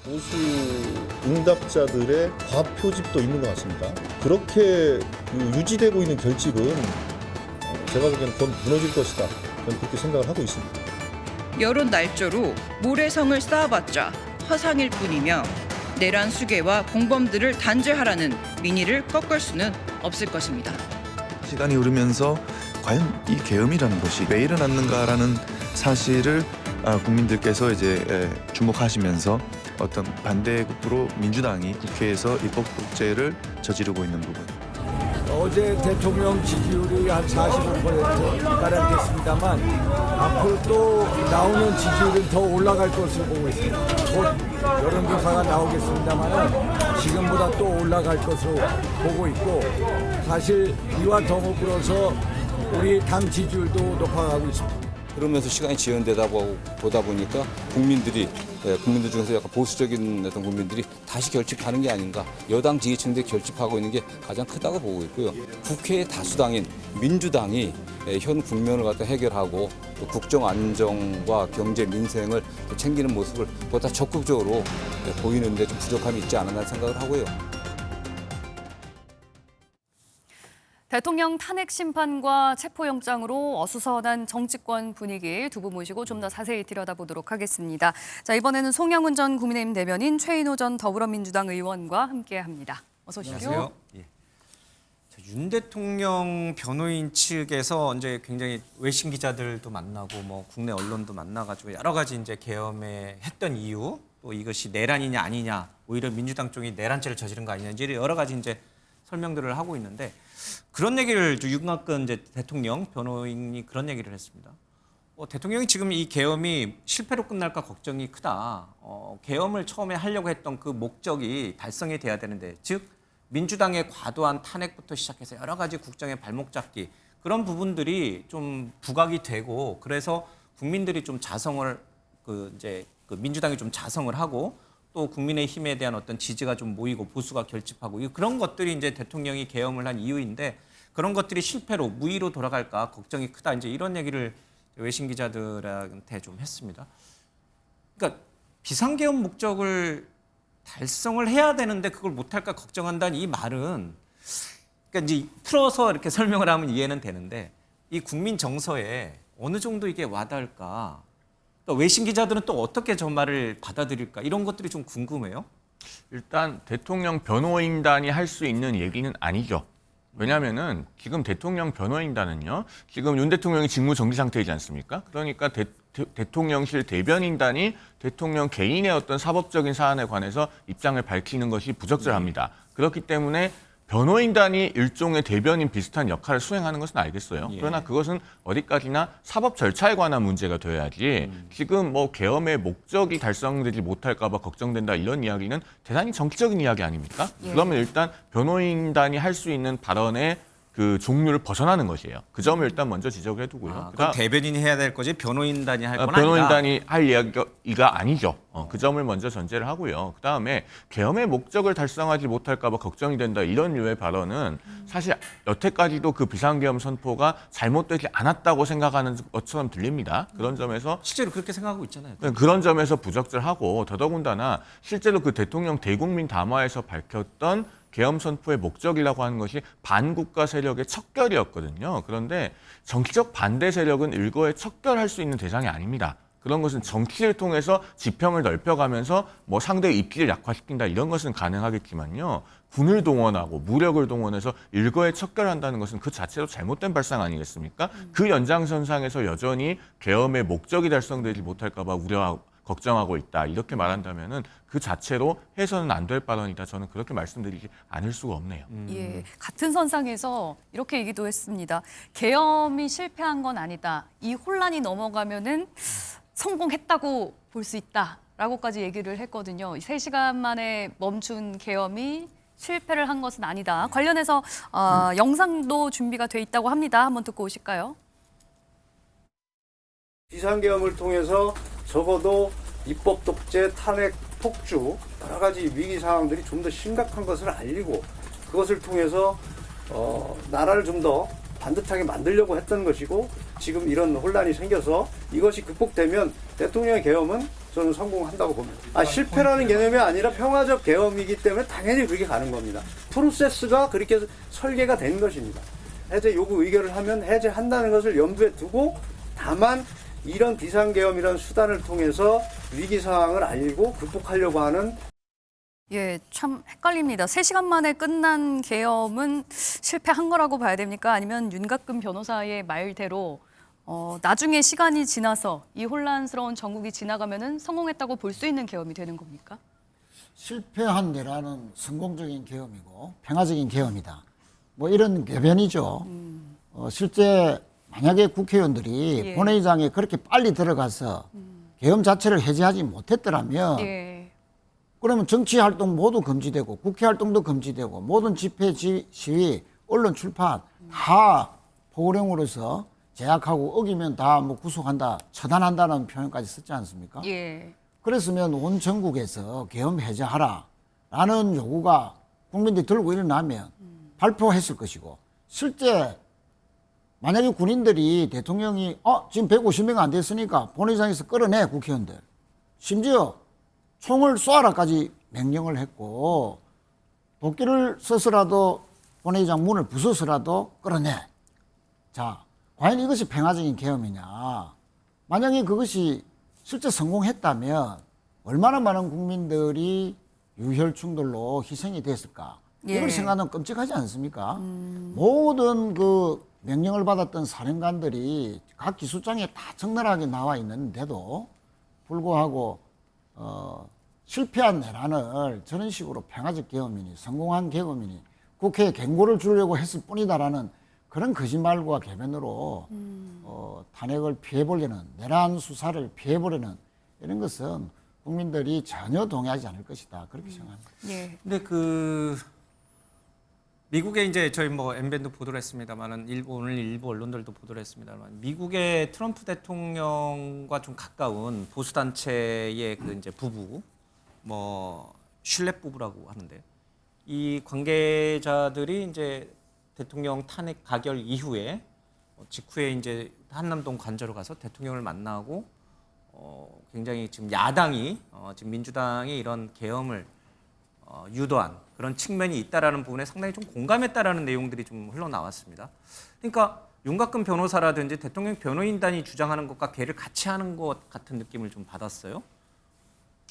보수 응답자들의 과표집도 있는 것 같습니다. 그렇게 유지되고 있는 결집은 제가 보기에는 곧 무너질 것이다. 저는 그렇게 생각을 하고 있습니다. 여론 날조로 모래성을 쌓아봤자 허상일 뿐이며 내란 수괴와 공범들을 단죄하라는 민의를 꺾을 수는 없을 것입니다. 시간이 흐르면서 과연 이 계엄이라는 것이 왜 일어났는가라는 사실을 국민들께서 이제 주목하시면서 어떤 반대급부로 민주당이 국회에서 입법 독재를 저지르고 있는 부분. 어제 대통령 지지율이 한 45%가량 됐습니다만 앞으로 또 나오는 지지율은 더 올라갈 것으로 보고 있습니다. 곧 여론조사가 나오겠습니다만 지금보다 또 올라갈 것으로 보고 있고 사실 이와 더불어서 우리 당 지지율도 높아가고 있습니다. 그러면서 시간이 지연되다 보다 보니까 국민들 중에서 약간 보수적인 어떤 국민들이 다시 결집하는 게 아닌가. 여당 지지층들이 결집하고 있는 게 가장 크다고 보고 있고요. 국회의 다수당인 민주당이 현 국면을 갖다 해결하고 또 국정 안정과 경제 민생을 챙기는 모습을 보다 적극적으로 보이는데 좀 부족함이 있지 않았나 생각을 하고요. 대통령 탄핵 심판과 체포영장으로 어수선한 정치권 분위기 두 분 모시고 좀 더 자세히 들여다보도록 하겠습니다. 자, 이번에는 송영훈 전 국민의힘 대변인, 최인호 전 더불어민주당 의원과 함께합니다. 어서 오십시오. 안녕하세요. 예. 윤 대통령 변호인 측에서 이제 굉장히 외신 기자들도 만나고 뭐 국내 언론도 만나가지고 여러 가지 이제 계엄에 했던 이유, 또 이것이 내란이냐 아니냐, 오히려 민주당 쪽이 내란죄를 저지른 거 아니냐, 이제 여러 가지 이제 설명들을 하고 있는데. 그런 얘기를 윤곽근 이제 대통령 변호인이 그런 얘기를 했습니다. 대통령이 지금 이 계엄이 실패로 끝날까 걱정이 크다. 계엄을 처음에 하려고 했던 그 목적이 달성이 돼야 되는데, 즉 민주당의 과도한 탄핵부터 시작해서 여러 가지 국정의 발목 잡기 그런 부분들이 좀 부각이 되고, 그래서 국민들이 좀 자성을 민주당이 좀 자성을 하고. 또 국민의힘에 대한 어떤 지지가 좀 모이고 보수가 결집하고 그런 것들이 이제 대통령이 계엄을 한 이유인데, 그런 것들이 실패로 무의로 돌아갈까 걱정이 크다, 이제 이런 얘기를 외신 기자들한테 좀 했습니다. 그러니까 비상계엄 목적을 달성을 해야 되는데 그걸 못할까 걱정한다는 이 말은, 그러니까 이제 풀어서 이렇게 설명을 하면 이해는 되는데 이 국민 정서에 어느 정도 이게 와닿을까? 외신 기자들은 또 어떻게 저 말을 받아들일까, 이런 것들이 좀 궁금해요. 일단 대통령 변호인단이 할 수 있는 얘기는 아니죠. 왜냐하면은 지금 대통령 변호인단은요, 지금 윤 대통령이 직무 정지 상태이지 않습니까? 그러니까 대통령실 대변인단이 대통령 개인의 어떤 사법적인 사안에 관해서 입장을 밝히는 것이 부적절합니다. 그렇기 때문에 변호인단이 일종의 대변인 비슷한 역할을 수행하는 것은 알겠어요. 그러나 그것은 어디까지나 사법 절차에 관한 문제가 되어야지 지금 뭐 계엄의 목적이 달성되지 못할까 봐 걱정된다, 이런 이야기는 대단히 정치적인 이야기 아닙니까? 그러면 일단 변호인단이 할 수 있는 발언의 그 종류를 벗어나는 것이에요. 그 점을 일단 먼저 지적을 해두고요. 그럼 대변인이 해야 될 거지 변호인단이 할 건 아니다. 변호인단이 할 이야기가 아니죠. 그 점을 먼저 전제를 하고요. 그다음에 계엄의 목적을 달성하지 못할까 봐 걱정이 된다, 이런 류의 발언은 사실 여태까지도 그 비상계엄 선포가 잘못되지 않았다고 생각하는 것처럼 들립니다. 그런 점에서 실제로 그렇게 생각하고 있잖아요. 그런 점에서 부적절하고, 더더군다나 실제로 그 대통령 대국민 담화에서 밝혔던 계엄 선포의 목적이라고 하는 것이 반국가 세력의 척결이었거든요. 그런데 정치적 반대 세력은 일거에 척결할 수 있는 대상이 아닙니다. 그런 것은 정치를 통해서 지평을 넓혀가면서 뭐 상대의 입지를 약화시킨다, 이런 것은 가능하겠지만요, 군을 동원하고 무력을 동원해서 일거에 척결한다는 것은 그 자체로 잘못된 발상 아니겠습니까? 그 연장선상에서 여전히 계엄의 목적이 달성되지 못할까 봐 걱정하고 있다, 이렇게 말한다면은 그 자체로 해서는 안 될 발언이다, 저는 그렇게 말씀드리지 않을 수가 없네요. 예, 같은 선상에서 이렇게 얘기도 했습니다. 계엄이 실패한 건 아니다. 이 혼란이 넘어가면은 성공했다고 볼 수 있다라고까지 얘기를 했거든요. 3시간 만에 멈춘 계엄이 실패를 한 것은 아니다. 관련해서 영상도 준비가 돼 있다고 합니다. 한번 듣고 오실까요? 비상계엄을 통해서 적어도 입법 독재, 탄핵, 폭주, 여러 가지 위기 상황들이 좀 더 심각한 것을 알리고, 그것을 통해서 나라를 좀 더 반듯하게 만들려고 했던 것이고, 지금 이런 혼란이 생겨서 이것이 극복되면 대통령의 계엄은 저는 성공한다고 봅니다. 실패라는 개념이 아니라 평화적 계엄이기 때문에 당연히 그렇게 가는 겁니다. 프로세스가 그렇게 설계가 된 것입니다. 해제 요구 의결을 하면 해제한다는 것을 염두에 두고 다만 이런 비상계엄이라는 수단을 통해서 위기 상황을 알고 극복하려고 하는 예, 참 헷갈립니다. 3시간 만에 끝난 계엄은 실패한 거라고 봐야 됩니까? 아니면 윤곽근 변호사의 말대로 나중에 시간이 지나서 이 혼란스러운 전국이 지나가면은 성공했다고 볼 수 있는 계엄이 되는 겁니까? 실패한 내라는 성공적인 계엄이고 평화적인 계엄이다. 뭐 이런 궤변이죠. 실제 만약에 국회의원들이 예. 본회의장에 그렇게 빨리 들어가서 계엄 자체를 해제하지 못했더라면 예. 그러면 정치 활동 모두 금지되고 국회 활동도 금지되고 모든 집회, 시위, 언론 출판 다 포고령으로서 제약하고 어기면 다 뭐 구속한다, 처단한다는 표현까지 썼지 않습니까? 예. 그랬으면 온 전국에서 계엄 해제하라라는 요구가 국민들이 들고 일어나면 발표했을 것이고 실제 만약에 군인들이 대통령이 지금 150명 안 됐으니까 본회의장에서 끌어내 국회의원들 심지어 총을 쏘아라까지 명령을 했고 도끼를 써서라도 본회의장 문을 부숴서라도 끌어내. 자, 과연 이것이 평화적인 계엄이냐. 만약에 그것이 실제 성공했다면 얼마나 많은 국민들이 유혈 충돌로 희생이 됐을까. 예. 이걸 생각하면 끔찍하지 않습니까? 모든 그 명령을 받았던 사령관들이 각 기수장에 다 적나라하게 나와 있는데도 불구하고 실패한 내란을 저런 식으로 평화적 계엄이니 성공한 계엄이니 국회에 경고를 주려고 했을 뿐이다라는 그런 거짓말과 궤변으로 탄핵을 피해보려는 내란 수사를 피해보려는 이런 것은 국민들이 전혀 동의하지 않을 것이다 그렇게 생각합니다. 예. 근데 미국에 이제 저희 뭐 엠밴도 보도를 했습니다만은 오늘 일부 언론들도 보도를 했습니다만 미국의 트럼프 대통령과 좀 가까운 보수 단체의 그 이제 부부 뭐 슐렛 부부라고 하는데 이 관계자들이 이제 대통령 탄핵 가결 이후에 직후에 이제 한남동 관저로 가서 대통령을 만나고 굉장히 지금 야당이 지금 민주당이 이런 계엄을 유도한 그런 측면이 있다라는 부분에 상당히 좀 공감했다라는 내용들이 좀 흘러나왔습니다. 그러니까 윤곽근 변호사라든지 대통령 변호인단이 주장하는 것과 걔를 같이 하는 것 같은 느낌을 좀 받았어요.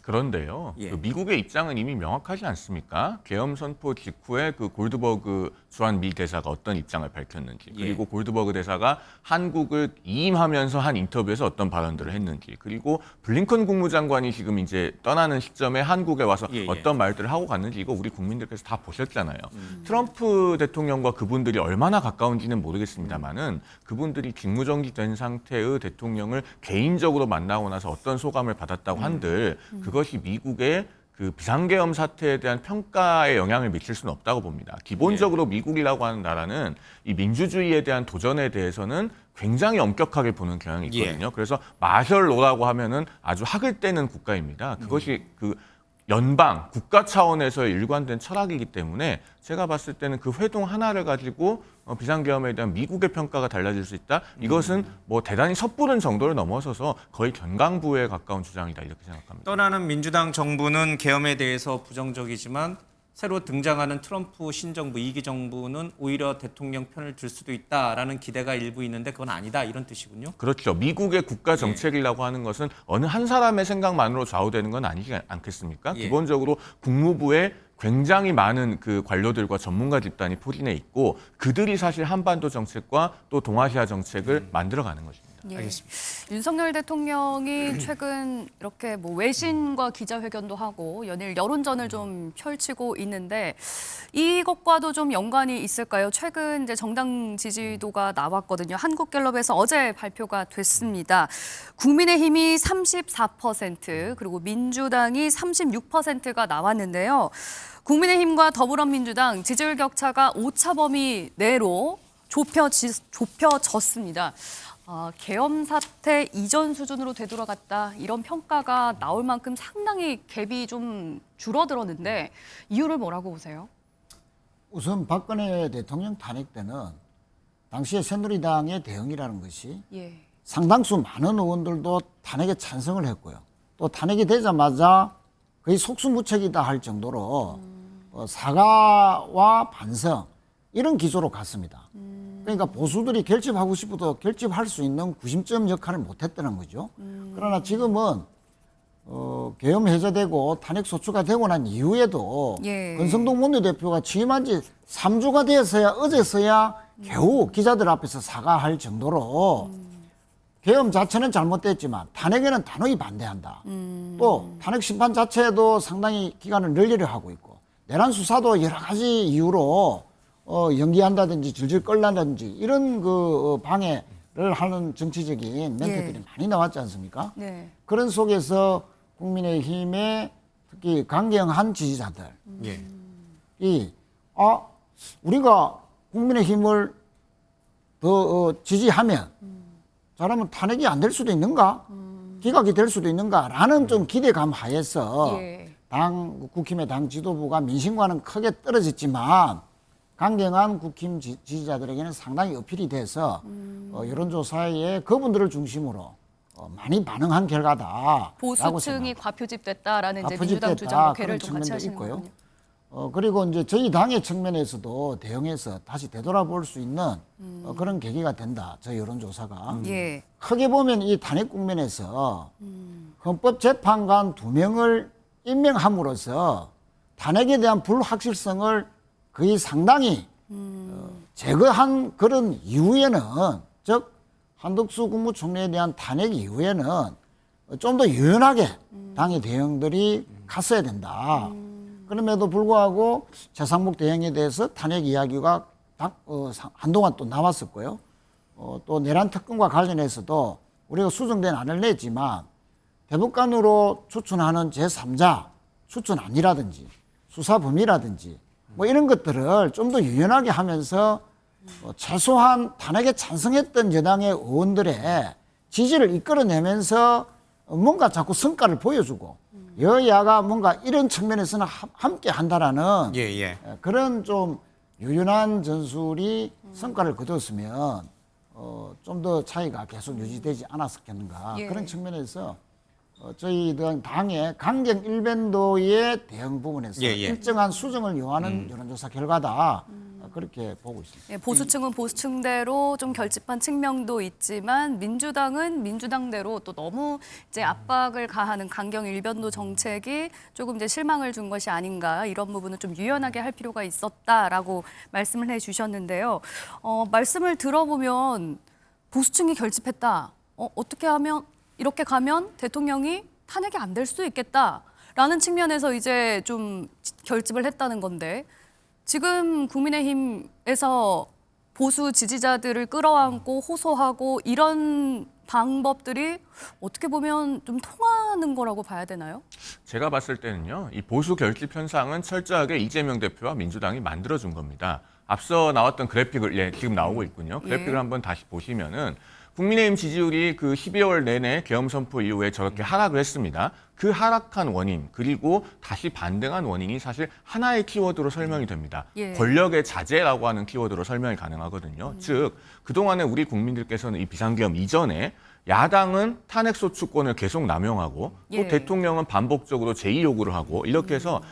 그런데요. 예. 그 미국의 입장은 이미 명확하지 않습니까? 계엄 선포 직후에 그 골드버그 주한 미 대사가 어떤 입장을 밝혔는지, 그리고 골드버그 대사가 한국을 이임하면서 한 인터뷰에서 어떤 발언들을 했는지, 그리고 블링컨 국무장관이 지금 이제 떠나는 시점에 한국에 와서 어떤 말들을 하고 갔는지 이거 우리 국민들께서 다 보셨잖아요. 트럼프 대통령과 그분들이 얼마나 가까운지는 모르겠습니다만은 그분들이 직무정지된 상태의 대통령을 개인적으로 만나고 나서 어떤 소감을 받았다고 한들 그것이 미국의 그 비상계엄 사태에 대한 평가에 영향을 미칠 수는 없다고 봅니다. 기본적으로 미국이라고 하는 나라는 이 민주주의에 대한 도전에 대해서는 굉장히 엄격하게 보는 경향이 있거든요. 그래서 마셜로라고 하면은 아주 학을 떼는 국가입니다. 그것이 그 연방, 국가 차원에서의 일관된 철학이기 때문에 제가 봤을 때는 그 회동 하나를 가지고 비상계엄에 대한 미국의 평가가 달라질 수 있다. 이것은 뭐 대단히 섣부른 정도를 넘어서서 거의 견강부에 가까운 주장이다 이렇게 생각합니다. 떠나는 민주당 정부는 계엄에 대해서 부정적이지만 새로 등장하는 트럼프 신정부 2기 정부는 오히려 대통령 편을 들 수도 있다라는 기대가 일부 있는데 그건 아니다 이런 뜻이군요. 그렇죠. 미국의 국가 정책이라고 하는 것은 어느 한 사람의 생각만으로 좌우되는 건 아니지 않겠습니까? 기본적으로 국무부에 굉장히 많은 그 관료들과 전문가 집단이 포진해 있고 그들이 사실 한반도 정책과 또 동아시아 정책을 만들어가는 것입니다. 예. 알겠습니다. 윤석열 대통령이 최근 이렇게 뭐 외신과 기자회견도 하고 연일 여론전을 좀 펼치고 있는데 이것과도 좀 연관이 있을까요? 최근 이제 정당 지지도가 나왔거든요. 한국갤럽에서 어제 발표가 됐습니다. 국민의힘이 34% 그리고 민주당이 36%가 나왔는데요. 국민의힘과 더불어민주당 지지율 격차가 오차 범위 내로 좁혀졌습니다. 계엄 사태 이전 수준으로 되돌아갔다 이런 평가가 나올 만큼 상당히 갭이 좀 줄어들었는데 이유를 뭐라고 보세요? 우선 박근혜 대통령 탄핵 때는 당시에 새누리당의 대응이라는 것이 예. 상당수 많은 의원들도 탄핵에 찬성을 했고요. 또 탄핵이 되자마자 거의 속수무책이다 할 정도로 사과와 반성 이런 기조로 갔습니다. 그러니까 보수들이 결집하고 싶어도 결집할 수 있는 구심점 역할을 못했다는 거죠. 그러나 지금은 계엄 해제되고 탄핵 소추가 되고 난 이후에도 예. 권성동 원내대표가 취임한 지 3주가 되어서야 어제서야 겨우 기자들 앞에서 사과할 정도로 계엄 자체는 잘못됐지만 탄핵에는 단호히 반대한다. 또 탄핵 심판 자체도 상당히 기간을 늘리려 하고 있고 내란 수사도 여러 가지 이유로 연기한다든지 질질 끌란다든지 이런 그 방해를 하는 정치적인 멘트들이 예. 많이 나왔지 않습니까? 네. 그런 속에서 국민의힘의 특히 강경한 지지자들 예. 우리가 국민의힘을 더 지지하면 잘하면 탄핵이 안 될 수도 있는가? 기각이 될 수도 있는가라는 좀 기대감 하에서 예. 국힘의 당 지도부가 민심과는 크게 떨어졌지만 강경한 국힘 지지자들에게는 상당히 어필이 돼서 여론조사에 그분들을 중심으로 많이 반응한 결과다. 보수층이 과표집됐다라는 이제 과표집됐다, 민주당 주장과 그런 괴를 좀 같이 측면도 하시는 있고요. 거군요. 그리고 이제 저희 당의 측면에서도 대응해서 다시 되돌아볼 수 있는 그런 계기가 된다. 저희 여론조사가. 예. 크게 보면 이 탄핵 국면에서 헌법재판관 2명을 임명함으로써 탄핵에 대한 불확실성을 거의 상당히 제거한 그런 이후에는 즉 한덕수 국무총리에 대한 탄핵 이후에는 좀 더 유연하게 당의 대응들이 갔어야 된다. 그럼에도 불구하고 최상목 대행에 대해서 탄핵 이야기가 한동안 또 나왔었고요. 또 내란 특검과 관련해서도 우리가 수정된 안을 냈지만 대법관으로 추천하는 제3자 추천안이라든지 수사 범위라든지 뭐 이런 것들을 좀 더 유연하게 하면서 최소한 탄핵에 찬성했던 여당의 의원들의 지지를 이끌어내면서 뭔가 자꾸 성과를 보여주고 여야가 뭔가 이런 측면에서는 함께 한다라는 예. 그런 좀 유연한 전술이 성과를 거뒀으면 좀 더 차이가 계속 유지되지 않았었겠는가. 예. 그런 측면에서 저희 당의 강경 일변도의 대응 부분에서 예. 일정한 수정을 요하는 여론조사 결과다. 그렇게 보고 있습니다. 예, 보수층은 보수층대로 좀 결집한 측면도 있지만 민주당은 민주당대로 또 너무 이제 압박을 가하는 강경 일변도 정책이 조금 이제 실망을 준 것이 아닌가 이런 부분은 좀 유연하게 할 필요가 있었다라고 말씀을 해주셨는데요. 말씀을 들어보면 보수층이 결집했다. 어떻게 하면 이렇게 가면 대통령이 탄핵이 안 될 수도 있겠다라는 측면에서 이제 좀 결집을 했다는 건데. 지금 국민의힘에서 보수 지지자들을 끌어안고 호소하고 이런 방법들이 어떻게 보면 좀 통하는 거라고 봐야 되나요? 제가 봤을 때는요, 이 보수 결집 현상은 철저하게 이재명 대표와 민주당이 만들어준 겁니다. 앞서 나왔던 그래픽을 지금 나오고 있군요. 그래픽을 한번 다시 보시면은 국민의힘 지지율이 그 12월 내내 계엄 선포 이후에 저렇게 하락을 했습니다. 그 하락한 원인 그리고 다시 반등한 원인이 사실 하나의 키워드로 설명이 됩니다. 예. 권력의 자제라고 하는 키워드로 설명이 가능하거든요. 즉 그동안에 우리 국민들께서는 이 비상계엄 이전에 야당은 탄핵소추권을 계속 남용하고 예. 또 대통령은 반복적으로 제의 요구를 하고 이렇게 해서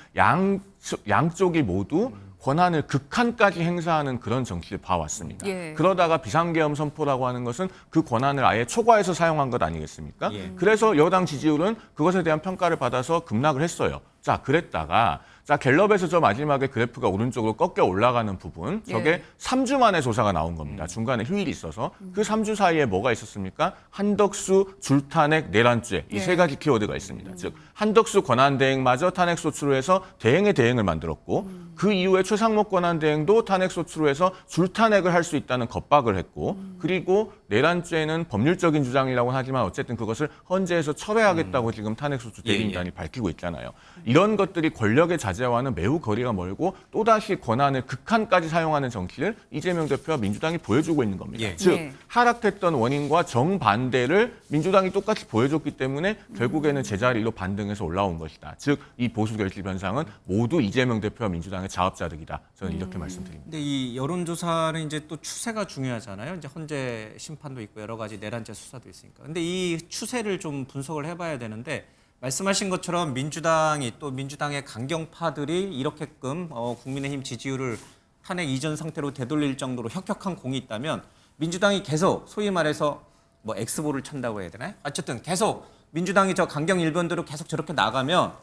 양쪽이 모두 권한을 극한까지 행사하는 그런 정치를 봐왔습니다. 예. 그러다가 비상계엄 선포라고 하는 것은 그 권한을 아예 초과해서 사용한 것 아니겠습니까? 예. 그래서 여당 지지율은 그것에 대한 평가를 받아서 급락을 했어요. 자, 그랬다가 갤럽에서 저 마지막에 그래프가 오른쪽으로 꺾여 올라가는 부분, 저게 예. 3주 만에 조사가 나온 겁니다. 중간에 휴일이 있어서. 그 3주 사이에 뭐가 있었습니까? 한덕수, 줄탄핵, 내란죄 이 세 가지 키워드가 있습니다. 즉 한덕수 권한대행마저 탄핵소추로 해서 대행의 대행을 만들었고 그 이후에 최상목 권한대행도 탄핵소추로 해서 줄탄핵을 할 수 있다는 겁박을 했고 그리고 내란죄는 법률적인 주장이라고 하지만 어쨌든 그것을 헌재에서 철회하겠다고 지금 탄핵소추 대리인단이 밝히고 있잖아요. 이런 것들이 권력의 자제와는 매우 거리가 멀고 또다시 권한을 극한까지 사용하는 정치를 이재명 대표와 민주당이 보여주고 있는 겁니다. 예. 즉 예. 하락했던 원인과 정반대를 민주당이 똑같이 보여줬기 때문에 결국에는 제자리로 반등해서 올라온 것이다. 즉 이 보수 결집 현상은 모두 이재명 대표와 민주당의 자업자득이다. 저는 이렇게 말씀드립니다. 근데 이 여론조사는 이제 또 추세가 중요하잖아요. 이제 헌재 심판도 있고 여러 가지 내란죄 수사도 있으니까. 근데 이 추세를 좀 분석을 해봐야 되는데 말씀하신 것처럼 민주당이 또 민주당의 강경파들이 이렇게끔 국민의힘 지지율을 탄핵 이전 상태로 되돌릴 정도로 혁혁한 공이 있다면 민주당이 계속 소위 말해서 뭐 엑스볼을 찬다고 해야 되나요? 어쨌든 계속 민주당이 저 강경 일변대로 계속 저렇게 나가면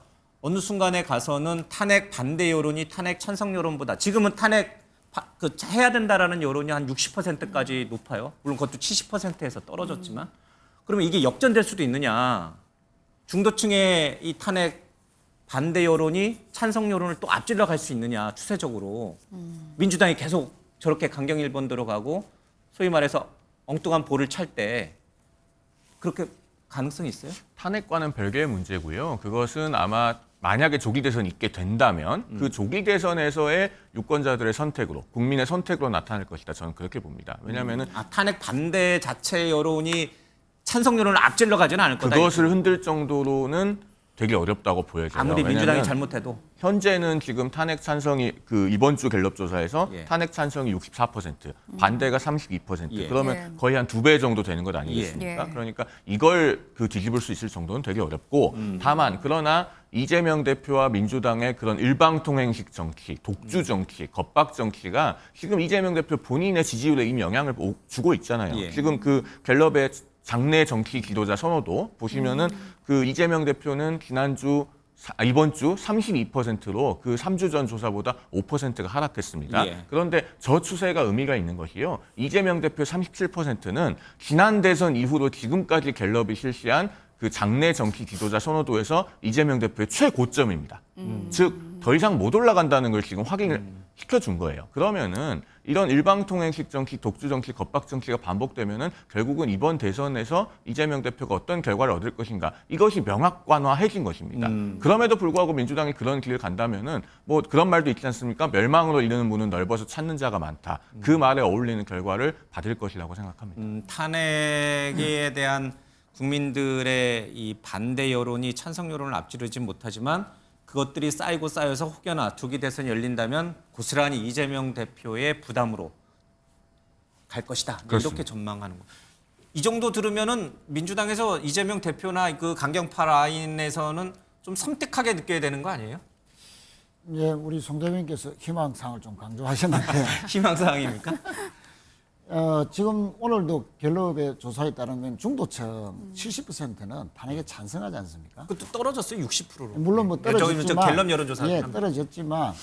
어느 순간에 가서는 탄핵 반대 여론이 탄핵 찬성 여론보다 지금은 탄핵 해야 된다라는 여론이 한 60%까지 높아요. 물론 그것도 70%에서 떨어졌지만 그러면 이게 역전될 수도 있느냐. 중도층의 이 탄핵 반대 여론이 찬성 여론을 또 앞질러 갈 수 있느냐 추세적으로. 민주당이 계속 저렇게 강경 일본대로 가고 소위 말해서 엉뚱한 볼을 찰 때 그렇게 가능성이 있어요? 탄핵과는 별개의 문제고요. 그것은 아마 만약에 조기 대선이 있게 된다면 그 조기 대선에서의 유권자들의 선택으로, 국민의 선택으로 나타날 것이다. 저는 그렇게 봅니다. 왜냐하면은 탄핵 반대 자체 여론이 찬성 여론을 앞질러 가지는 않을 거다. 그것을 흔들 정도로는 되게 어렵다고 보여져요. 아무리 민주당이 왜냐하면 잘못해도. 현재는 지금 탄핵 찬성이 그 이번 주 갤럽 조사에서 예. 탄핵 찬성이 64%, 반대가 32%. 예. 그러면 예. 거의 한 2배 정도 되는 것 아니겠습니까? 예. 그러니까 이걸 뒤집을 수 있을 정도는 되게 어렵고 다만 그러나 이재명 대표와 민주당의 그런 일방통행식 정치, 독주 정치, 겁박 정치가 지금 이재명 대표 본인의 지지율에 이미 영향을 주고 있잖아요. 예. 지금 그 갤럽의 장내 정치 지도자 선호도 보시면은 그 이재명 대표는 이번 주 32%로 그 3주 전 조사보다 5%가 하락했습니다. 예. 그런데 저 추세가 의미가 있는 것이요. 이재명 대표 37%는 지난 대선 이후로 지금까지 갤럽이 실시한 그 장내 정치 지도자 선호도에서 이재명 대표의 최고점입니다. 즉 더 이상 못 올라간다는 걸 지금 확인을 시켜준 거예요. 그러면은 이런 일방통행식 정치, 독주 정치, 겁박 정치가 반복되면은 결국은 이번 대선에서 이재명 대표가 어떤 결과를 얻을 것인가 이것이 명확관화해진 것입니다. 그럼에도 불구하고 민주당이 그런 길을 간다면은 뭐 그런 말도 있지 않습니까? 멸망으로 이르는 문은 넓어서 찾는 자가 많다. 그 말에 어울리는 결과를 받을 것이라고 생각합니다. 탄핵에 대한 국민들의 이 반대 여론이 찬성 여론을 앞지르지 못하지만 그것들이 쌓이고 쌓여서 혹여나 조기 대선이 열린다면 고스란히 이재명 대표의 부담으로 갈 것이다. 이렇게 전망하는 거. 이 정도 들으면은 민주당에서 이재명 대표나 그 강경파 라인에서는 좀 섬뜩하게 느껴야 되는 거 아니에요? 예, 우리 송 대변인께서 희망사항을 좀 강조하셨는데 희망사항입니까? 지금 오늘도 갤럽의 조사에 따르면 중도층 70%는 탄핵에 찬성하지 않습니까? 그것도 떨어졌어요. 60%로. 물론 뭐 떨어졌지만 저 갤럽 여론조사 예, 떨어졌지만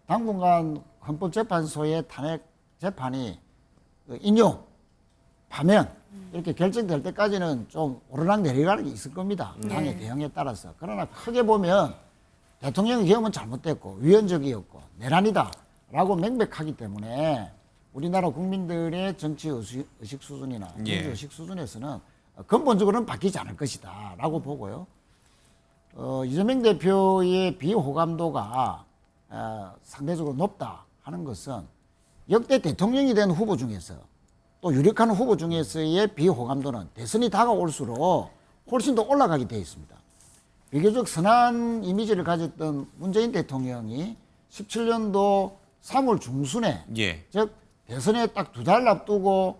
당분간 헌법재판소의 탄핵 재판이 인용, 파면 이렇게 결정될 때까지는 좀 오르락내리락이 있을 겁니다. 당의 대응에 따라서. 그러나 크게 보면 대통령의 계엄은 잘못됐고 위헌적이었고 내란이다라고 명백하기 때문에 우리나라 국민들의 정치 의식 수준이나 민주 의식 수준에서는 근본적으로는 바뀌지 않을 것이다 라고 보고요. 이재명 대표의 비호감도가 상대적으로 높다 하는 것은 역대 대통령이 된 후보 중에서 또 유력한 후보 중에서의 비호감도는 대선이 다가올수록 훨씬 더 올라가게 되어 있습니다. 비교적 선한 이미지를 가졌던 문재인 대통령이 17년도 3월 중순에 즉 대선에 딱 2달 앞두고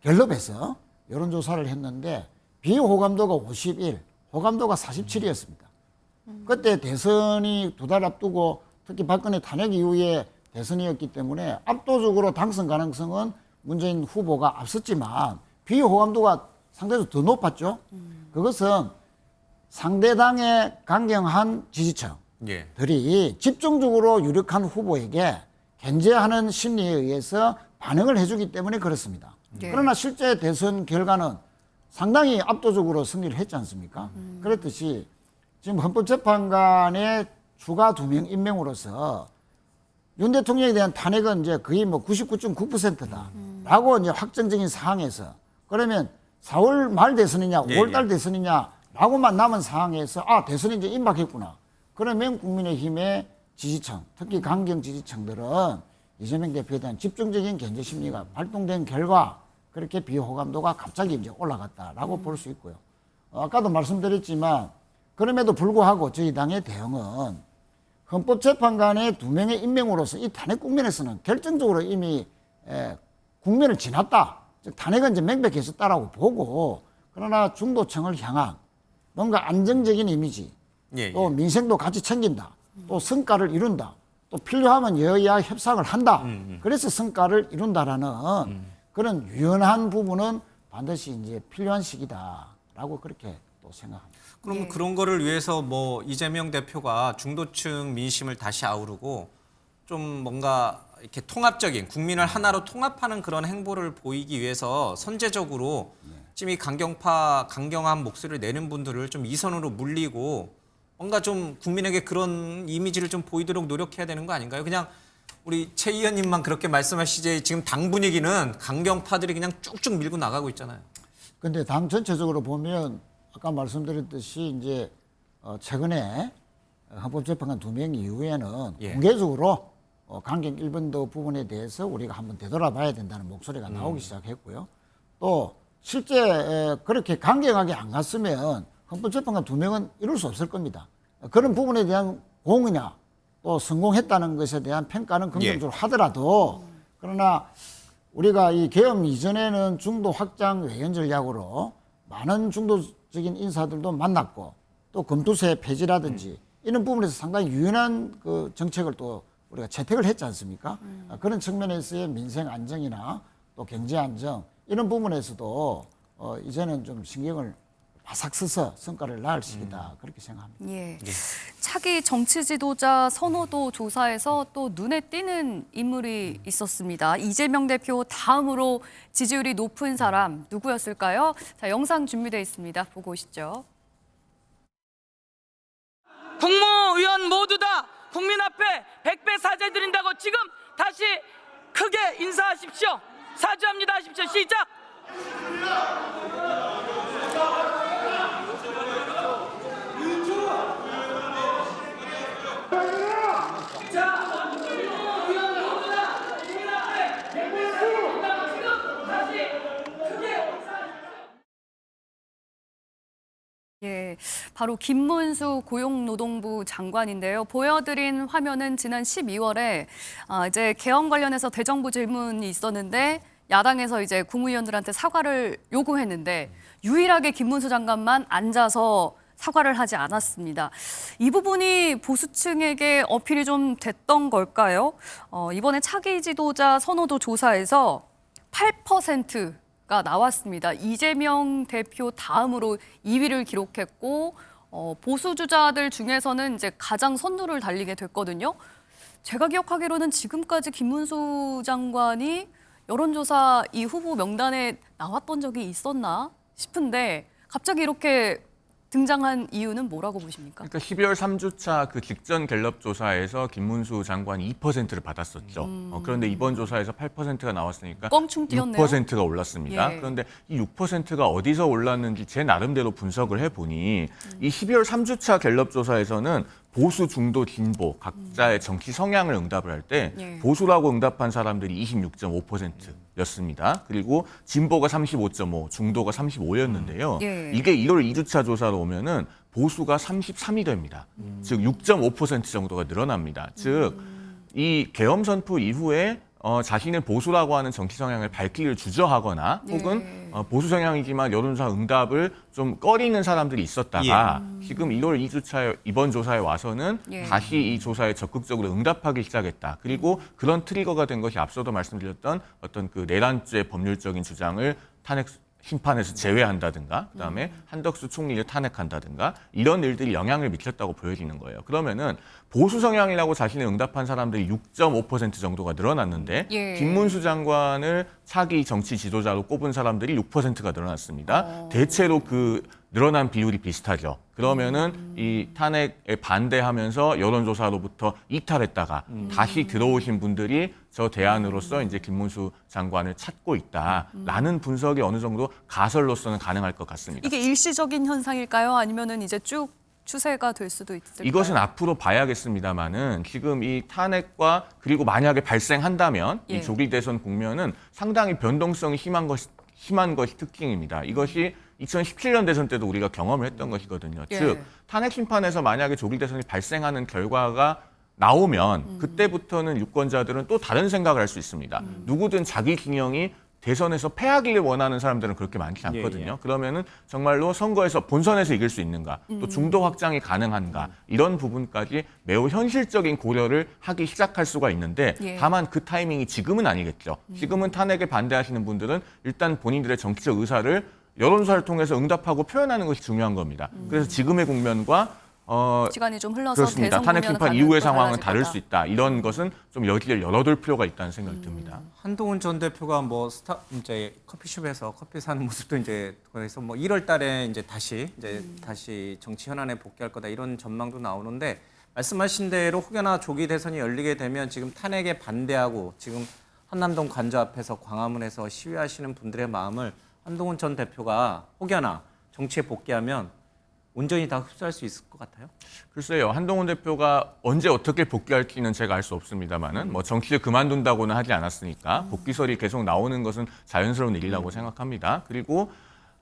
갤럽에서 여론조사를 했는데 비호감도가 51, 호감도가 47이었습니다. 그때 대선이 2달 앞두고 특히 박근혜 탄핵 이후에 대선이었기 때문에 압도적으로 당선 가능성은 문재인 후보가 앞섰지만 비호감도가 상대적으로 더 높았죠. 그것은 상대당의 강경한 지지층들이 집중적으로 유력한 후보에게 견제하는 심리에 의해서 반응을 해주기 때문에 그렇습니다. 그러나 실제 대선 결과는 상당히 압도적으로 승리를 했지 않습니까? 그렇듯이 지금 헌법재판관의 추가 2명 임명으로서 윤 대통령에 대한 탄핵은 이제 거의 뭐 99.9%다라고 이제 확정적인 상황에서 그러면 4월 말 대선이냐 5월 달 대선이냐라고만 남은 상황에서 대선이 이제 임박했구나. 그러면 국민의힘의 지지층, 특히 강경 지지층들은 이재명 대표에 대한 집중적인 견제 심리가 발동된 결과 그렇게 비호감도가 갑자기 이제 올라갔다라고 볼 수 있고요. 아까도 말씀드렸지만 그럼에도 불구하고 저희 당의 대응은 헌법재판관의 2명의 임명으로서 이 탄핵 국면에서는 결정적으로 이미 국면을 지났다. 즉 탄핵은 이제 명백했었다라고 보고 그러나 중도층을 향한 뭔가 안정적인 이미지, 예, 또 예. 민생도 같이 챙긴다, 또 성과를 이룬다, 또 필요하면 여야 협상을 한다. 그래서 성과를 이룬다라는 그런 유연한 부분은 반드시 이제 필요한 시기다라고 그렇게 또 생각합니다. 그럼 그런 거를 위해서 뭐 이재명 대표가 중도층 민심을 다시 아우르고 좀 뭔가 이렇게 통합적인 국민을 하나로 통합하는 그런 행보를 보이기 위해서 선제적으로 지금 이 강경한 목소리를 내는 분들을 좀 이선으로 물리고 뭔가 좀 국민에게 그런 이미지를 좀 보이도록 노력해야 되는 거 아닌가요? 그냥 우리 최 의원님만 그렇게 말씀하시지 지금 당 분위기는 강경파들이 그냥 쭉쭉 밀고 나가고 있잖아요. 근데 당 전체적으로 보면 아까 말씀드렸듯이 이제 최근에 헌법재판관 2명 이후에는 예. 공개적으로 강경 1번도 부분에 대해서 우리가 한번 되돌아봐야 된다는 목소리가 나오기 시작했고요. 또 실제 그렇게 강경하게 안 갔으면 헌법재판관 2명은 이룰 수 없을 겁니다. 그런 부분에 대한 공이나 또 성공했다는 것에 대한 평가는 긍정적으로 하더라도 그러나 우리가 이 계엄 이전에는 중도 확장 외연 전략으로 많은 중도적인 인사들도 만났고 또 검투세 폐지라든지 이런 부분에서 상당히 유연한 그 정책을 또 우리가 채택을 했지 않습니까? 그런 측면에서의 민생 안정이나 또 경제 안정 이런 부분에서도 이제는 좀 신경을 바싹 써서 성과를 낳을 시기다 그렇게 생각합니다. 예. 차기 정치 지도자 선호도 조사에서 또 눈에 띄는 인물이 있었습니다. 이재명 대표 다음으로 지지율이 높은 사람 누구였을까요? 자, 영상 준비되어 있습니다. 보고 오시죠. 국무위원 모두 다 국민 앞에 100배 사죄드린다고 지금 다시 크게 인사하십시오. 사죄합니다 하십시오. 시작. 예, 바로 김문수 고용노동부 장관인데요. 보여드린 화면은 지난 12월에 이제 계엄 관련해서 대정부 질문이 있었는데 야당에서 이제 국무위원들한테 사과를 요구했는데 유일하게 김문수 장관만 앉아서 사과를 하지 않았습니다. 이 부분이 보수층에게 어필이 좀 됐던 걸까요? 이번에 차기 지도자 선호도 조사에서 8%가 나왔습니다. 이재명 대표 다음으로 2위를 기록했고 보수 주자들 중에서는 이제 가장 선두를 달리게 됐거든요. 제가 기억하기로는 지금까지 김문수 장관이 여론조사 이 후보 명단에 나왔던 적이 있었나 싶은데 갑자기 이렇게 등장한 이유는 뭐라고 보십니까? 그러니까 12월 3주차 그 직전 갤럽 조사에서 김문수 장관이 2%를 받았었죠. 그런데 이번 조사에서 8%가 나왔으니까 껑충 뛰었네요. 6%가 올랐습니다. 예. 그런데 이 6%가 어디서 올랐는지 제 나름대로 분석을 해보니 이 12월 3주차 갤럽 조사에서는 보수, 중도, 진보 각자의 정치 성향을 응답을 할 때 예. 보수라고 응답한 사람들이 26.5%였습니다. 그리고 진보가 35.5, 중도가 35였는데요. 예. 이게 1월 2주차 조사로 오면은 보수가 33이 됩니다. 즉 6.5% 정도가 늘어납니다. 즉 이 계엄 선포 이후에 자신을 보수라고 하는 정치 성향을 밝히기를 주저하거나 혹은 보수 성향이지만 여론조사 응답을 좀 꺼리는 사람들이 있었다가 지금 1월 2주차 이번 조사에 와서는 다시 이 조사에 적극적으로 응답하기 시작했다. 그리고 그런 트리거가 된 것이 앞서도 말씀드렸던 어떤 그 내란죄 법률적인 주장을 탄핵 심판에서 제외한다든가 그다음에 한덕수 총리를 탄핵한다든가 이런 일들이 영향을 미쳤다고 보여지는 거예요. 그러면은 보수 성향이라고 자신을 응답한 사람들이 6.5% 정도가 늘어났는데 예. 김문수 장관을 차기 정치 지도자로 꼽은 사람들이 6%가 늘어났습니다. 대체로 그 늘어난 비율이 비슷하죠. 그러면은 이 탄핵에 반대하면서 여론조사로부터 이탈했다가 다시 들어오신 분들이 저 대안으로서 이제 김문수 장관을 찾고 있다라는 분석이 어느 정도 가설로서는 가능할 것 같습니다. 이게 일시적인 현상일까요? 아니면은 이제 쭉 추세가 될 수도 있을까요? 이것은 앞으로 봐야겠습니다만은 지금 이 탄핵과 그리고 만약에 발생한다면 예. 이 조기 대선 국면은 상당히 변동성이 심한 것이 특징입니다. 이것이 2017년 대선 때도 우리가 경험을 했던 것이거든요. 예. 즉 탄핵 심판에서 만약에 조기 대선이 발생하는 결과가 나오면 그때부터는 유권자들은 또 다른 생각을 할 수 있습니다. 누구든 자기 진영이 대선에서 패하기를 원하는 사람들은 그렇게 많지 않거든요. 그러면은 정말로 선거에서 본선에서 이길 수 있는가, 또 중도 확장이 가능한가 이런 부분까지 매우 현실적인 고려를 하기 시작할 수가 있는데 다만 그 타이밍이 지금은 아니겠죠. 지금은 탄핵에 반대하시는 분들은 일단 본인들의 정치적 의사를 여론조사를 통해서 응답하고 표현하는 것이 중요한 겁니다. 그래서 지금의 국면과 시간이 좀 흘러서 그렇습니다. 대선 탄핵 국면은 심판 이후의 또 상황은 달라질 다를 거다. 수 있다. 이런 것은 좀 여지를 열어둘 필요가 있다는 생각이 듭니다. 한동훈 전 대표가 뭐 이제 커피숍에서 커피 사는 모습도 이제 그래서 뭐 1월달에 이제 다시 정치 현안에 복귀할 거다 이런 전망도 나오는데 말씀하신 대로 혹여나 조기 대선이 열리게 되면 지금 탄핵에 반대하고 지금 한남동 관저 앞에서 광화문에서 시위하시는 분들의 마음을 한동훈 전 대표가 혹여나 정치에 복귀하면 온전히 다 흡수할 수 있을 것 같아요? 글쎄요. 한동훈 대표가 언제 어떻게 복귀할지는 제가 알 수 없습니다만은 뭐 정치를 그만둔다고는 하지 않았으니까 복귀설이 계속 나오는 것은 자연스러운 일이라고 생각합니다. 그리고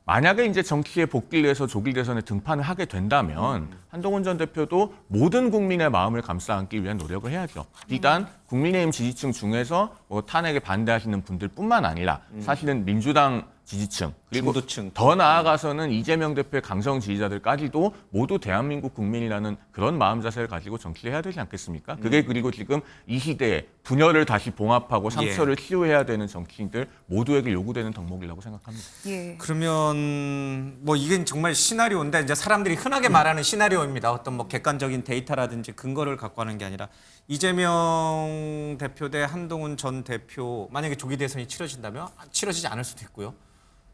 만약에 이제 정치에 복귀를 해서 조기 대선에 등판을 하게 된다면 한동훈 전 대표도 모든 국민의 마음을 감싸안기 위한 노력을 해야죠. 비단 국민의힘 지지층 중에서 뭐 탄핵에 반대하시는 분들뿐만 아니라 사실은 민주당 지지층 그리고 중도층. 더 나아가서는 이재명 대표의 강성 지지자들까지도 모두 대한민국 국민이라는 그런 마음 자세를 가지고 정치를 해야 되지 않겠습니까? 그게 그리고 지금 이 시대에 분열을 다시 봉합하고 상처를 치유해야 되는 정치인들 모두에게 요구되는 덕목이라고 생각합니다. 예. 그러면 뭐 이게 정말 시나리오인데 이제 사람들이 흔하게 말하는 시나리오입니다. 어떤 뭐 객관적인 데이터라든지 근거를 갖고 하는 게 아니라 이재명 대표 대 한동훈 전 대표 만약에 조기 대선이 치러진다면 치러지지 않을 수도 있고요.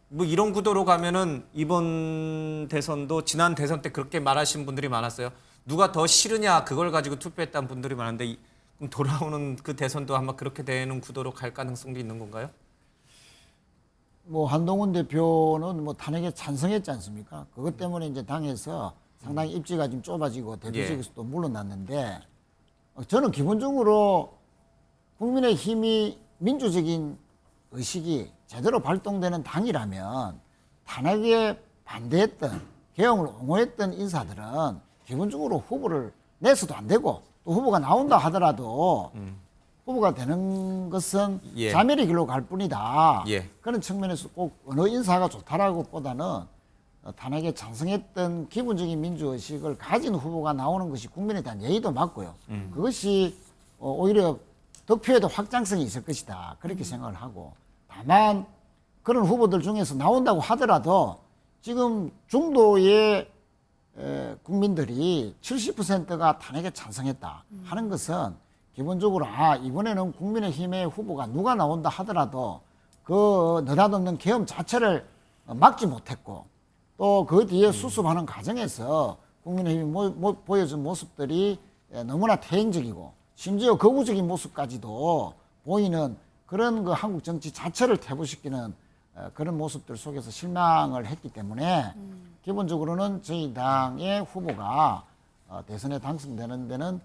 뭐 이런 구도로 가면은 이번 대선도 지난 대선 때 그렇게 말하신 분들이 많았어요. 누가 더 싫으냐 그걸 가지고 투표했다는 분들이 많은데 그럼 돌아오는 그 대선도 아마 그렇게 되는 구도로 갈 가능성도 있는 건가요? 뭐 한동훈 대표는 뭐 탄핵에 찬성했지 않습니까? 그것 때문에 이제 당에서 상당히 입지가 좀 좁아지고 대표직에서도 물러났는데 저는 기본적으로 국민의힘이 민주적인 의식이 제대로 발동되는 당이라면 탄핵에 반대했던 개혁을 옹호했던 인사들은 기본적으로 후보를 내서도 안 되고 또 후보가 나온다 하더라도 후보가 되는 것은 자멸의 길로 갈 뿐이다. 그런 측면에서 꼭 어느 인사가 좋다라고 보다는 탄핵에 찬성했던 기본적인 민주의식을 가진 후보가 나오는 것이 국민에 대한 예의도 맞고요. 그것이 오히려 득표에도 확장성이 있을 것이다. 그렇게 생각을 하고 다만 그런 후보들 중에서 나온다고 하더라도 지금 중도의 국민들이 70%가 탄핵에 찬성했다 하는 것은 기본적으로 이번에는 국민의힘의 후보가 누가 나온다 하더라도 그 느닷없는 계엄 자체를 막지 못했고 또 그 뒤에 수습하는 과정에서 국민의힘이 보여준 모습들이 너무나 퇴행적이고 심지어 거부적인 모습까지도 보이는 그런 그 한국 정치 자체를 퇴보시키는 그런 모습들 속에서 실망을 했기 때문에 기본적으로는 저희 당의 후보가 대선에 당선되는 데는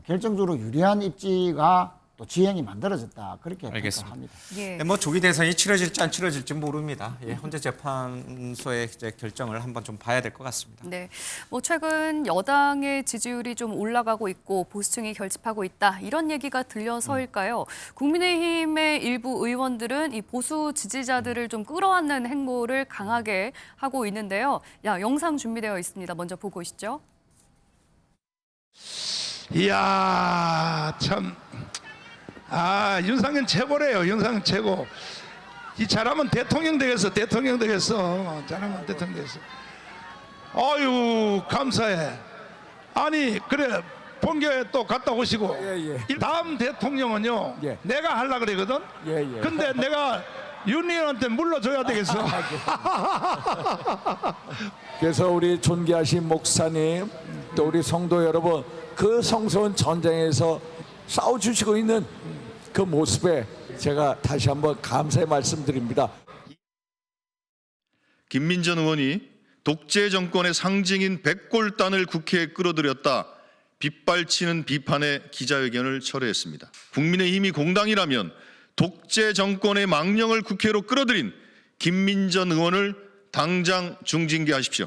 결정적으로 유리한 입지가 또 지형이 만들어졌다 그렇게 평가합니다. 예. 뭐 조기 대선이 치러질지 안 치러질지 모릅니다. 헌재 재판소의 이제 결정을 한번 좀 봐야 될 것 같습니다. 네, 뭐 최근 여당의 지지율이 좀 올라가고 있고 보수층이 결집하고 있다 이런 얘기가 들려서일까요? 국민의힘의 일부 의원들은 이 보수 지지자들을 좀 끌어안는 행보를 강하게 하고 있는데요. 영상 준비되어 있습니다. 먼저 보고 오시죠. 이야 참. 윤상현 최고래요. 윤상현 최고. 이 잘하면 대통령 되겠어. 잘하면 대통령 되겠어. 아유 감사해. 아니 그래 본교에 또 갔다 오시고 다음 대통령은요 내가 하려고 그러거든. 근데 내가 윤리원한테 물러줘야 되겠어. 그래서 우리 존귀하신 목사님 또 우리 성도 여러분 그 성스러운 전쟁에서 싸워주시고 있는 그 모습에 제가 다시 한번 감사의 말씀드립니다. 김민전 의원이 독재 정권의 상징인 백골단을 국회에 끌어들였다 빗발치는 비판의 기자회견을 철회했습니다. 국민의힘이 공당이라면 독재 정권의 망령을 국회로 끌어들인 김민전 의원을 당장 중징계하십시오.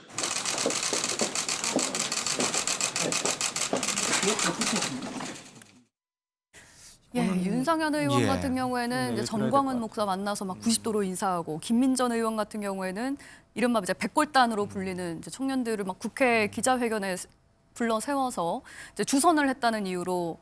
예, 윤상현 의원 예. 같은 경우에는 네, 이제 들어야 전광훈 될것 목사 만나서 막 90도로 인사하고 김민전 의원 같은 경우에는 이른바 이제 백골단으로 불리는 이제 청년들을 막 국회 기자회견에 불러 세워서 이제 주선을 했다는 이유로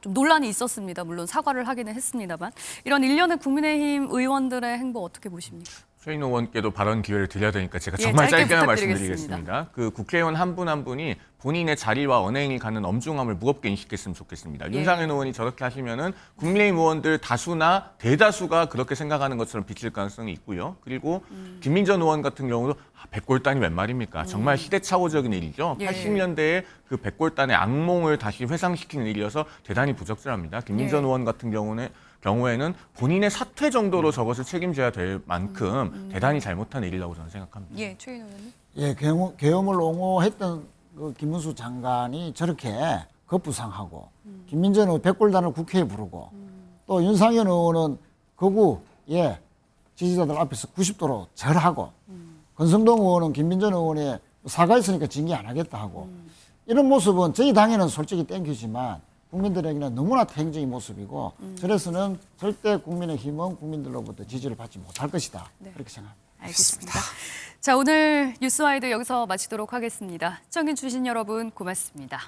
좀 논란이 있었습니다. 물론 사과를 하기는 했습니다만 이런 일련의 국민의힘 의원들의 행보 어떻게 보십니까? 최인 의원께도 발언 기회를 드려야 되니까 제가 예, 정말 짧게 짧게만 부탁드리겠습니다. 말씀드리겠습니다. 그 국회의원 한 분 한 분이 본인의 자리와 언행이 가는 엄중함을 무겁게 인식했으면 좋겠습니다. 예. 윤상현 의원이 저렇게 하시면은 국민의힘 의원들 다수나 대다수가 그렇게 생각하는 것처럼 비칠 가능성이 있고요. 그리고 김민전 의원 같은 경우도 백골단이 웬 말입니까? 정말 시대착오적인 일이죠. 예. 80년대에 그 백골단의 악몽을 다시 회상시키는 일이어서 대단히 부적절합니다. 김민전 예. 의원 같은 경우에는 본인의 사퇴 정도로 저것을 책임져야 될 만큼 대단히 잘못한 일이라고 저는 생각합니다. 예, 최인 의원님. 예, 계엄을 옹호했던 그 김문수 장관이 저렇게 급부상하고 김민전 의원 백골단을 국회에 부르고 또 윤상현 의원은 거구 지지자들 앞에서 90도로 절하고 권성동 의원은 김민전 의원이 사과했으니까 징계 안 하겠다 하고 이런 모습은 저희 당에는 솔직히 땡큐지만 국민들에게는 너무나 태행적인 모습이고 저래서는 절대 국민의힘은 국민들로부터 지지를 받지 못할 것이다. 그렇게 생각합니다. 알겠습니다. 자, 오늘 뉴스와이드 여기서 마치도록 하겠습니다. 시청해주신 여러분 고맙습니다.